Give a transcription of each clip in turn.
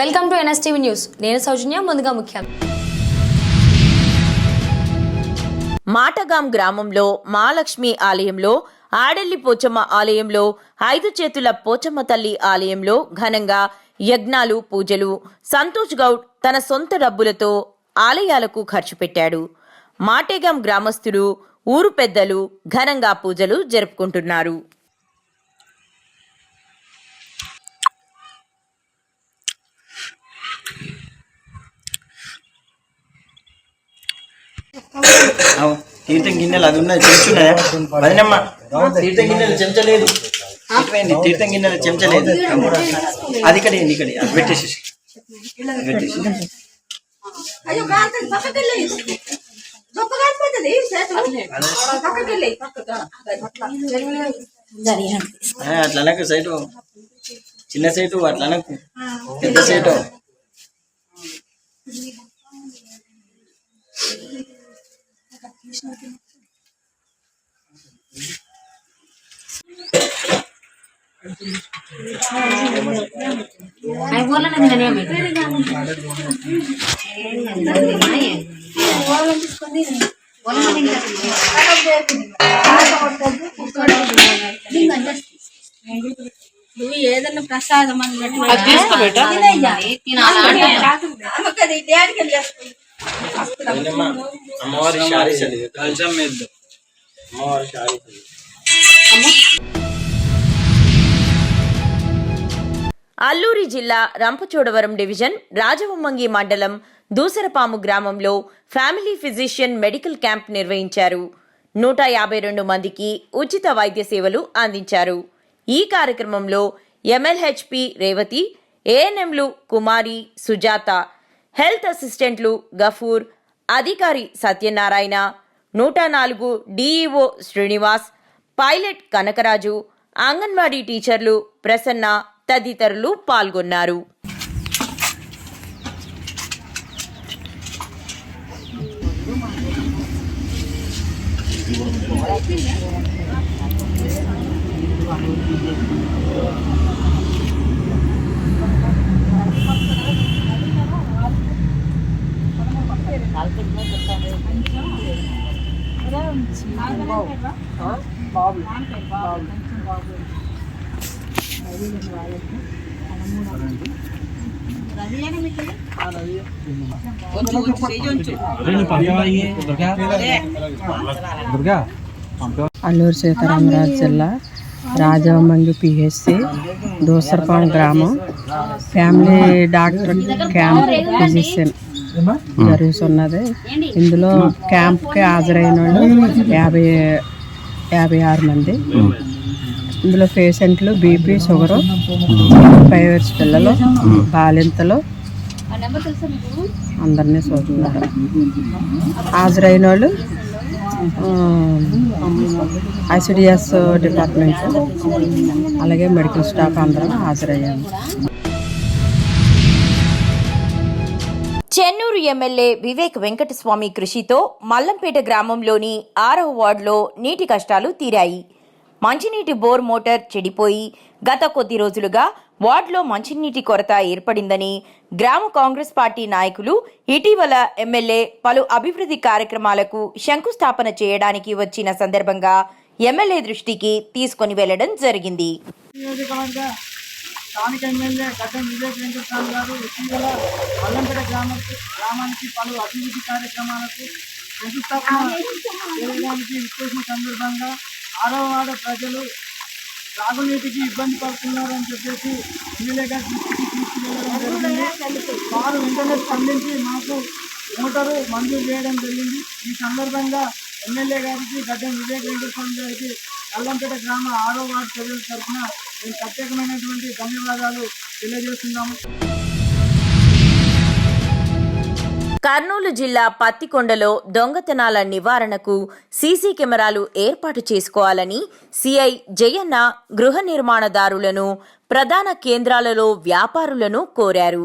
Welcome to NSTV news. నేను సౌజన్య. ముందుగా ముఖ్యం. మాటగాం గ్రామంలో మహాలక్ష్మి ఆలయంలో, ఆడెల్లి పోచమ్మ ఆలయంలో, 5 చేతుల పోచమ్మ తల్లి ఆలయంలో ఘనంగా యజ్ఞాలు, పూజలు. సంతోష్ గౌడ్ తన సొంత డబ్బులతో ఆలయాలకు ఖర్చు పెట్టాడు. మాటేగాం గ్రామస్తులు, ఊరు పెద్దలు ఘనంగా పూజలు జరుపుకుంటున్నారు. తీర్థం గిన్నెలు అది ఉన్నది చెంచున్నాయా వదినమ్మ? తీర్థం గిన్నెలు చెంచలేదు, తీర్థం గిన్నెలు చెంచలేదు. అది ఇక్కడ అది పెట్టేసి అట్లనకు సైటు, చిన్న సైటు అట్లనకు, పెద్ద సైటు. ఏదన్నా ప్రసాదం అమ్మవారి శారీ అమ్మవారి శారీ. అల్లూరి జిల్లా రంపచోడవరం డివిజన్ రాజవొమ్మంగి మండలం దూసరపాము గ్రామంలో ఫ్యామిలీ ఫిజిషియన్ మెడికల్ క్యాంప్ నిర్వహించారు. 152 మందికి ఉచిత వైద్య సేవలు అందించారు. ఈ కార్యక్రమంలో MLHP రేవతి, ANMలు కుమారి, సుజాత, హెల్త్ అసిస్టెంట్లు గఫూర్, అధికారి సత్యనారాయణ, 104 DEO శ్రీనివాస్, పైలట్ కనకరాజు, అంగన్వాడీ టీచర్లు ప్రసన్న తదితరులు పాల్గొన్నారు. అల్లూరు సీతారామరాజు జిల్లా రాజవొమ్మంగి PHC దూసరపాం గ్రామం ఫ్యామిలీ డాక్టర్ క్యాంప్ ఫిజిషియన్ జరుగుతున్నది. ఇందులో క్యాంప్కి హాజరైన వాళ్ళు 56 మంది. ఇందులో పేషెంట్లు BP, షుగరు, 5 ఇయర్స్ పిల్లలు, బాలింతలు అందరినీ చూస్తున్నారు. హాజరైన వాళ్ళు ICDS డిపార్ట్మెంట్, అలాగే మెడికల్ స్టాఫ్ అందరం హాజరయ్యాము. చెన్నూరు ఎమ్మెల్యే వివేక్ వెంకటస్వామి కృషితో మల్లంపేట గ్రామంలోని 6వ వార్డులో నీటి కష్టాలు తీరాయి. మంచినీటి బోర్ మోటార్ చెడిపోయి గత కొద్ది రోజులుగా వార్డులో మంచినీటి కొరత ఏర్పడిందని గ్రామ కాంగ్రెస్ పార్టీ నాయకులు ఇటీవల ఎమ్మెల్యే పలు అభివృద్ధి కార్యక్రమాలకు శంకుస్థాపన చేయడానికి వచ్చిన సందర్భంగా ఎమ్మెల్యే దృష్టికి తీసుకొని వెళ్లడం జరిగింది. స్థానిక ఎమ్మెల్యే గడ్డం వివేక్ వెంకటస్వామి గారు ఇటీవల మల్లంపేట గ్రామానికి పలు అభివృద్ధి కార్యక్రమాలకు శంకుస్థాపన చేయడానికి విచ్చేసిన సందర్భంగా 6వ వార్డు ప్రజలు తాగునీటికి ఇబ్బంది పడుతున్నారని చెప్పేసి ఎమ్మెల్యే గారి దృష్టికి తీసుకువెళ్ళడం జరిగింది. వారు వెంటనే స్పందించి మాకు మోటారు మంజూరు చేయడం జరిగింది. ఈ సందర్భంగా ఎమ్మెల్యే గారికి గడ్డం వివేక్ వెంకటస్వామి గారికి మల్లంపేట గ్రామ 6వ వార్డు ప్రజల తరఫున మేము ప్రత్యేకమైనటువంటి ధన్యవాదాలు తెలియజేస్తున్నాము. కర్నూలు జిల్లా పత్తికొండలో దొంగతనాల నివారణకు సీసీ కెమెరాలు ఏర్పాటు చేసుకోవాలని సిఐ జయన్న గృహ నిర్మాణదారులను, ప్రధాన కేంద్రాలలో వ్యాపారులను కోరారు.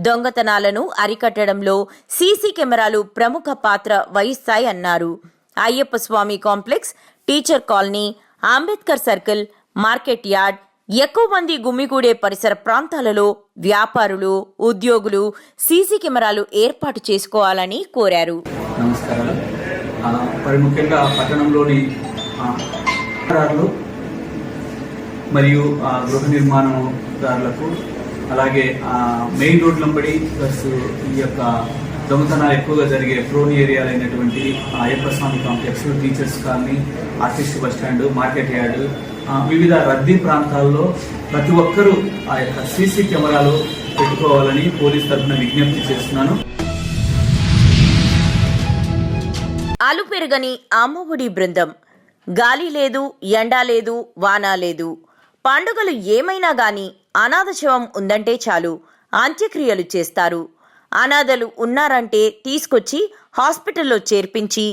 దొంగతనాలను అరికట్టడంలో సీసీ కెమెరాలు ప్రముఖ పాత్ర వహిస్తాయన్నారు. Ayyappa Swamy complex, teacher colony, Ambedkar circle, market yard, ఎక్కువ మంది గుమిగూడే పరిసర ప్రాంతాలలో వ్యాపారులు, ఉద్యోగులు సీసీ కెమెరాలు ఏర్పాటు చేసుకోవాలని కోరారు. నమస్కారాలు. మరి ముఖ్యంగా పట్టణంలోని వ్యాపారాలు మరియు గృహ నిర్మాణదారులకు, అలాగే మెయిన్ రోడ్లంబడి ప్లస్ ఈ యొక్క దొంగతనాలు ఎక్కువగా జరిగే ప్రోన్ ఏరియాలు అయినటువంటి Ayyappa Swamy complex, teachers colony, artist bus stand, market yard, వివిధ రద్దీ ప్రాంతాల్లో ప్రతి ఒక్కరూ ఆ యొక్క సీసీ కెమెరాలు పెట్టుకోవాలని పోలీస్ తరఫున విజ్ఞప్తి చేస్తున్నాను. అలుపెరగని అమ్మఒడి బృందం. గాలి లేదు, ఎండ లేదు, వాన లేదు. పండుగలు ఏమైనా గాని అనాథ శవం ఉందంటే చాలు అంత్యక్రియలు చేస్తారు. అనాథలు ఉన్నారంటే తీసుకొచ్చి హాస్పిటల్లో చేర్పించి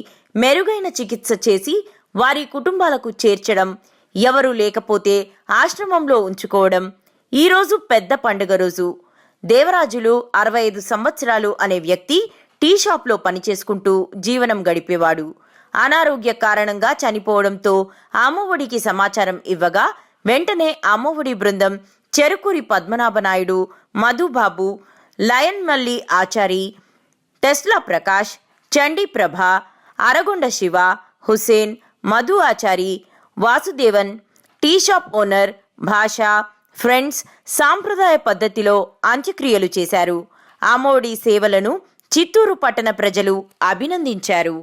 మెరుగైన చికిత్స చేసి వారి కుటుంబాలకు చేర్చడం, ఎవరూ లేకపోతే ఆశ్రమంలో ఉంచుకోవడం. ఈరోజు పెద్ద పండుగ రోజు. దేవరాజులు 65 సంవత్సరాలు అనే వ్యక్తి టీ షాప్లో పనిచేసుకుంటూ జీవనం గడిపేవాడు. అనారోగ్య కారణంగా చనిపోవడంతో అమ్మఒడికి సమాచారం ఇవ్వగా వెంటనే అమ్మఒడి బృందం Cherukuri Padmanabhanaidu, Madhubabu, lion Malli Achari, Tesla Prakash, Chandi Prabha, Aragonda Siva, Hussain, Madhu Achari, Vasudevan, tea shop owner, Basha, friends సాంప్రదాయ పద్ధతిలో అంత్యక్రియలు చేశారు. అమ్మఒడి సేవలను చిత్తూరు పట్టణ ప్రజలు అభినందించారు.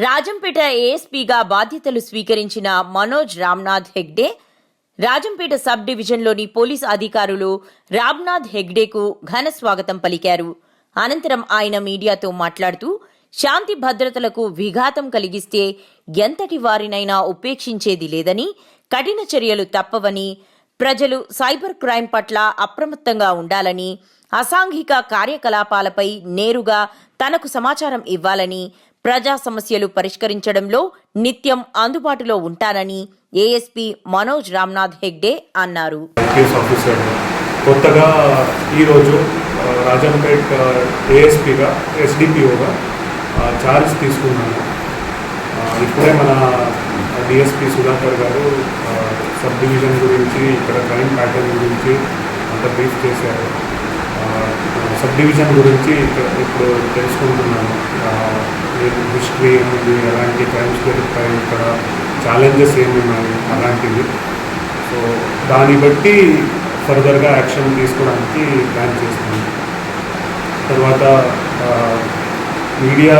రాజంపేట ఏఎస్పీగా బాధ్యతలు స్వీకరించిన మనోజ్ రామ్నాథ్ హెగ్డే రాజంపేట సబ్ డివిజన్లోని పోలీస్ అధికారులు రామ్నాథ్ హెగ్డేకు ఘన స్వాగతం పలికారు. అనంతరం ఆయన మీడియాతో మాట్లాడుతూ శాంతి భద్రతలకు విఘాతం కలిగిస్తే ఎంతటి వారినైనా ఉపేక్షించేది లేదని, కఠిన చర్యలు తప్పవని, ప్రజలు సైబర్ క్రైమ్ పట్ల అప్రమత్తంగా ఉండాలని, అసాంఘిక కార్యకలాపాలపై నేరుగా తనకు సమాచారం ఇవ్వాలని, ప్రజా సమస్యలు పరిష్కరించడంలో నిత్యం అందుబాటులో ఉంటానని ఏఎస్పీ మనోజ్ రామ్నాథ్ హెగ్డే అన్నారు. కొత్తగా ఈరోజు రాజంపేట్ ఏఎస్పీగా ఎస్డిపిఓగా ఛార్జ్ తీసుకున్నాను. ఇప్పుడే మన డిఎస్పీ సుధాకర్ గారు సబ్ డివిజన్ గురించి, ఇక్కడ క్రైమ్ ప్యాటర్న్ గురించి అంత బ్రీఫ్ చేశారు. సబ్ డివిజన్ గురించి ఇప్పుడు తెలుసుకుంటున్నాను. హిస్టరీ ఏముంది, ఎలాంటి క్రైమ్స్ జరుగుతాయి, ఇక్కడ ఛాలెంజెస్ ఏమున్నాయి అలాంటివి. సో దాన్ని బట్టి ఫర్దర్గా యాక్షన్ తీసుకోవడానికి ప్లాన్ చేస్తున్నాను. తర్వాత మీడియా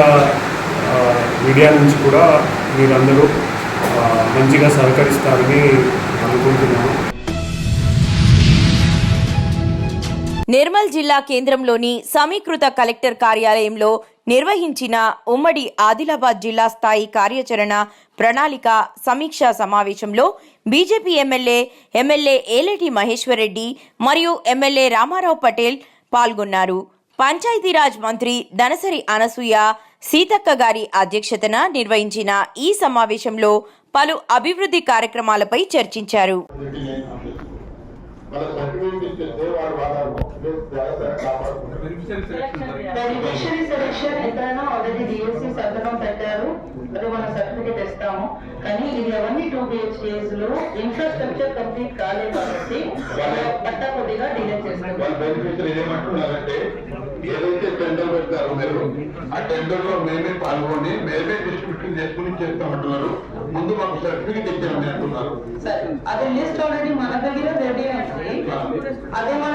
నుంచి కూడా మీరందరూ మంచిగా సహకరిస్తారని అనుకుంటున్నాను. నిర్మల్ జిల్లా కేంద్రంలోని సమీకృత కలెక్టర్ కార్యాలయంలో నిర్వహించిన ఉమ్మడి ఆదిలాబాద్ జిల్లా స్థాయి కార్యాచరణ ప్రణాళిక సమీక్షా సమావేశంలో బీజేపీ ఎమ్మెల్యే ఏలేటి మహేశ్వర్ రెడ్డి మరియు ఎమ్మెల్యే రామారావు పటేల్ పాల్గొన్నారు. పంచాయతీరాజ్ మంత్రి దనసరి అనసూయ సీతక్క గారి అధ్యక్షతన నిర్వహించిన ఈ సమావేశంలో పలు అభివృద్ధి కార్యక్రమాలపై చర్చించారు. అదే మనం సర్టిఫికేట్ ఇస్తాము, కానీ ఇది అవన్నీ 2 BHKs లో ఇన్ఫ్రాస్ట్రక్చర్ కంప్లీట్ కాలేదు కాబట్టి పట్టా కొద్దిగా డిలే చేస్తారు. ఏమంటున్నారంటే ఏదైతే టెండర్ పెడతారో మీరు ఆ టెండర్ లో మేమే పాల్గొని మేమే డిస్ట్రిబ్యూషన్ చేసుకుని చేస్తామంటున్నారు. ముందు మాకు సర్టిఫికేట్ ఇచ్చామని అంటున్నారు. అదే లిస్ట్ ఆల్రెడీ మన దగ్గర రెడీ ఉంది. అదే మన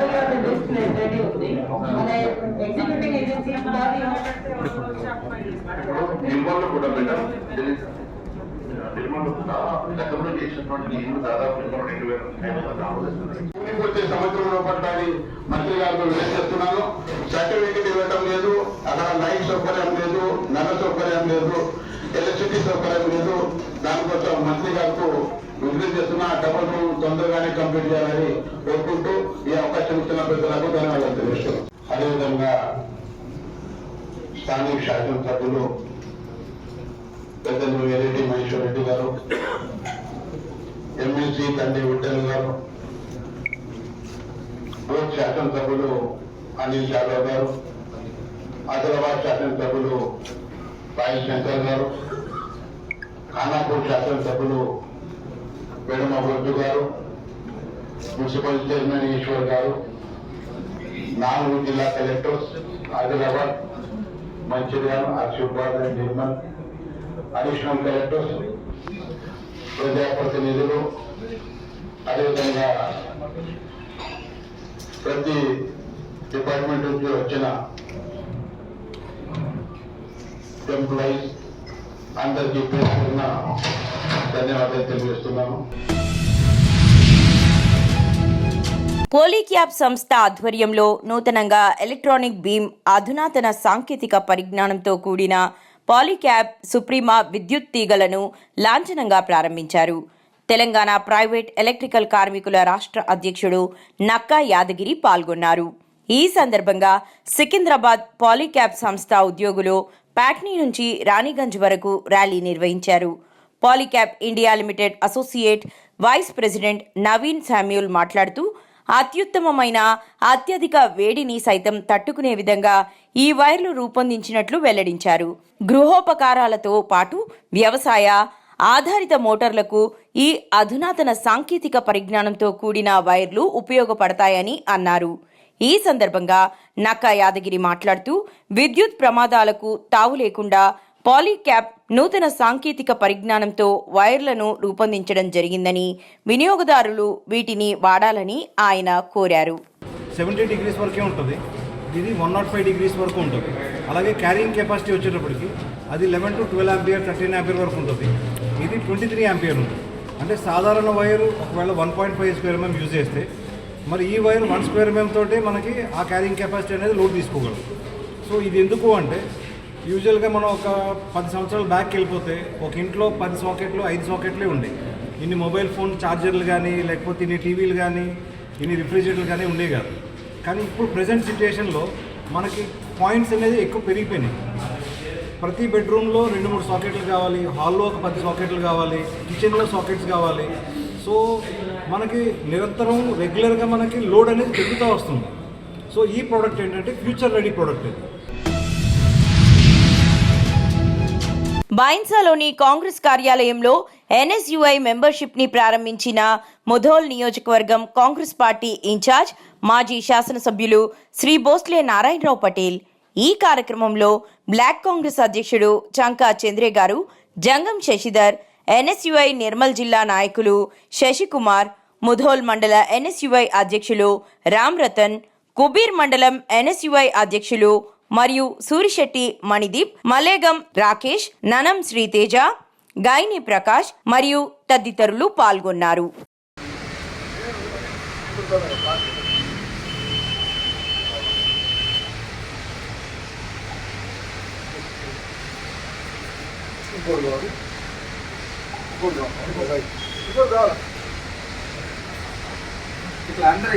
దగ్గర లిస్ట్ రెడీ ఉంది. మన ఎగ్జిక్యూటింగ్ ఏజెన్సీ బాడీ నిర్మల్లో కూడా మేడం నిర్మల్లో కూడా గతంలో చేసినటువంటి ఇల్లు దాదాపు 2,500 వచ్చే సంవత్సరంలో పట్టాలి మంత్రి గారితో వినియోగిస్తున్నాను. సర్టిఫికెట్ ఇవ్వటం లేదు, అక్కడ లైట్ సౌకర్యం లేదు, నల్ల సౌకర్యం లేదు, ఎలక్ట్రిసిటీ సౌకర్యం లేదు. దానికోసం మంత్రి గారికి విజ్ఞప్తి చేస్తున్నా. డబుల్ రూమ్ తొందరగానే కంప్లీట్ చేయాలని కోరుకుంటూ ఈ అవకాశం ఇచ్చిన పెద్దలకు ధన్యవాదాలు తెలుస్తున్నాం. అదేవిధంగా స్థానిక శాసనసభ్యులు పెద్దలు ఎల్ఐటి మహేశ్వర్ రెడ్డి గారు, ఎమ్మెల్సీ తండ్రి విఠల్ గారు, బోర్డు శాసనసభ్యులు అనిల్ యాదవ్ గారు, ఆదిలాబాద్ శాసనసభ్యులు పాయల్ శంకర్ గారు, ఖానాపూర్ శాసనసభ్యులు వేడుమ బొజ్జు గారు, మున్సిపల్ చైర్మన్ ఈశ్వర్ గారు, 4 జిల్లా collectors Adilabad, Mancherial, Asifabad, Nirmal, additional collectors, ప్రజాప్రతినిధులు, అదేవిధంగా ప్రతి డిపార్ట్మెంట్ నుంచి వచ్చిన ఎంప్లాయీస్ అందరికీ పేరున్న ధన్యవాదాలు తెలియజేస్తున్నాను. పోలీక్యాబ్ సంస్థ ఆధ్వర్యంలో నూతనంగా ఎలక్ట్రానిక్ బీమ్ అధునాతన సాంకేతిక పరిజ్ఞానంతో కూడిన పాలీక్యాబ్ సుప్రీమా విద్యుత్ తీగలను లాంఛనంగా ప్రారంభించారు. తెలంగాణ ప్రైవేట్ ఎలక్ట్రికల్ కార్మికుల రాష్ట్ర అధ్యక్షుడు నక్కా యాదగిరి పాల్గొన్నారు. ఈ సందర్భంగా సికింద్రాబాద్ పాలీక్యాబ్ సంస్థ ఉద్యోగులు ప్యాట్నీ నుంచి రాణిగంజ్ వరకు ర్యాలీ నిర్వహించారు. Polycab India limited associate vice president Naveen Samuel మాట్లాడుతూ అత్యుత్తమమైన అత్యధిక వేడిని సైతం తట్టుకునే విధంగా ఈ వైర్లు రూపొందించినట్లు వెల్లడించారు. గృహోపకారాలతో పాటు వ్యవసాయ ఆధారిత మోటార్లకు ఈ అధునాతన సాంకేతిక పరిజ్ఞానంతో కూడిన వైర్లు ఉపయోగపడతాయని అన్నారు. ఈ సందర్భంగా నక్కా యాదగిరి మాట్లాడుతూ విద్యుత్ ప్రమాదాలకు తావు లేకుండా పాలీక్యాబ్ నూతన సాంకేతిక పరిజ్ఞానంతో వైర్లను రూపొందించడం జరిగిందని, వినియోగదారులు వీటిని వాడాలని ఆయన కోరారు. 70 degrees వరకే ఉంటుంది, ఇది 105 degrees వరకు ఉంటుంది. అలాగే క్యారింగ్ కెపాసిటీ వచ్చేటప్పటికి అది 11 to 12 ఆంపియర్ 13 ఆంపియర్ వరకు ఉంటుంది. ఇది 23 ఆంపియర్ ఉంటుంది. అంటే సాధారణ వైరు ఒకవేళ 1.5 స్క్వేర్ mm యూజ్ చేస్తే మరి ఈ వైర్ 1 స్క్వేర్ mm తోటే మనకి ఆ క్యారింగ్ కెపాసిటీ అనేది లోడ్ తీసుకోగలదు. సో ఇది ఎందుకు అంటే యూజువల్గా మనం ఒక 10 సంవత్సరాల బ్యాక్ వెళ్ళిపోతే ఒక ఇంట్లో 10 సాకెట్లు 5 సాకెట్లే ఉండేవి. ఇన్ని మొబైల్ ఫోన్ ఛార్జర్లు కానీ లేకపోతే ఇన్ని టీవీలు కానీ ఇన్ని రిఫ్రిజిరేటర్లు కానీ ఉండేవి కాదు. కానీ ఇప్పుడు ప్రజెంట్ సిచ్యుయేషన్లో మనకి పాయింట్స్ అనేది ఎక్కువ పెరిగిపోయినాయి. ప్రతి బెడ్రూమ్లో 2-3 సాకెట్లు కావాలి, హాల్లో ఒక 10 సాకెట్లు కావాలి, కిచెన్లో సాకెట్స్ కావాలి. సో మనకి నిరంతరం రెగ్యులర్గా మనకి లోడ్ అనేది పెరుగుతూ వస్తుంది. సో ఈ ప్రోడక్ట్ ఏంటంటే ఫ్యూచర్ రెడీ ప్రోడక్ట్ ఇది. బైన్సాలోని కాంగ్రెస్ కార్యాలయంలో ఎన్ఎస్యుఐ మెంబర్షిప్ ని ప్రారంభించిన ముధోల్ నియోజకవర్గం కాంగ్రెస్ పార్టీ ఇన్ఛార్జ్ మాజీ శాసనసభ్యులు శ్రీ భోస్లే నారాయణరావు పటేల్. ఈ కార్యక్రమంలో బ్లాక్ కాంగ్రెస్ అధ్యక్షుడు చంకా చంద్రే గారు, జంగం శశిధర్, ఎన్ఎస్యుఐ నిర్మల్ జిల్లా నాయకులు శశికుమార్, ముధోల్ మండల ఎన్ఎస్యుఐ అధ్యక్షులు రామ్ రతన్, కుబీర్ మండలం ఎన్ఎస్యుఐ అధ్యక్షులు మరియు సూరిశెట్టి మణిదీప్, మలేగం రాకేష్, ననం శ్రీతేజ, గాయని ప్రకాష్ మరియు తదితరులు పాల్గొన్నారు. ఇట్లా అందరూ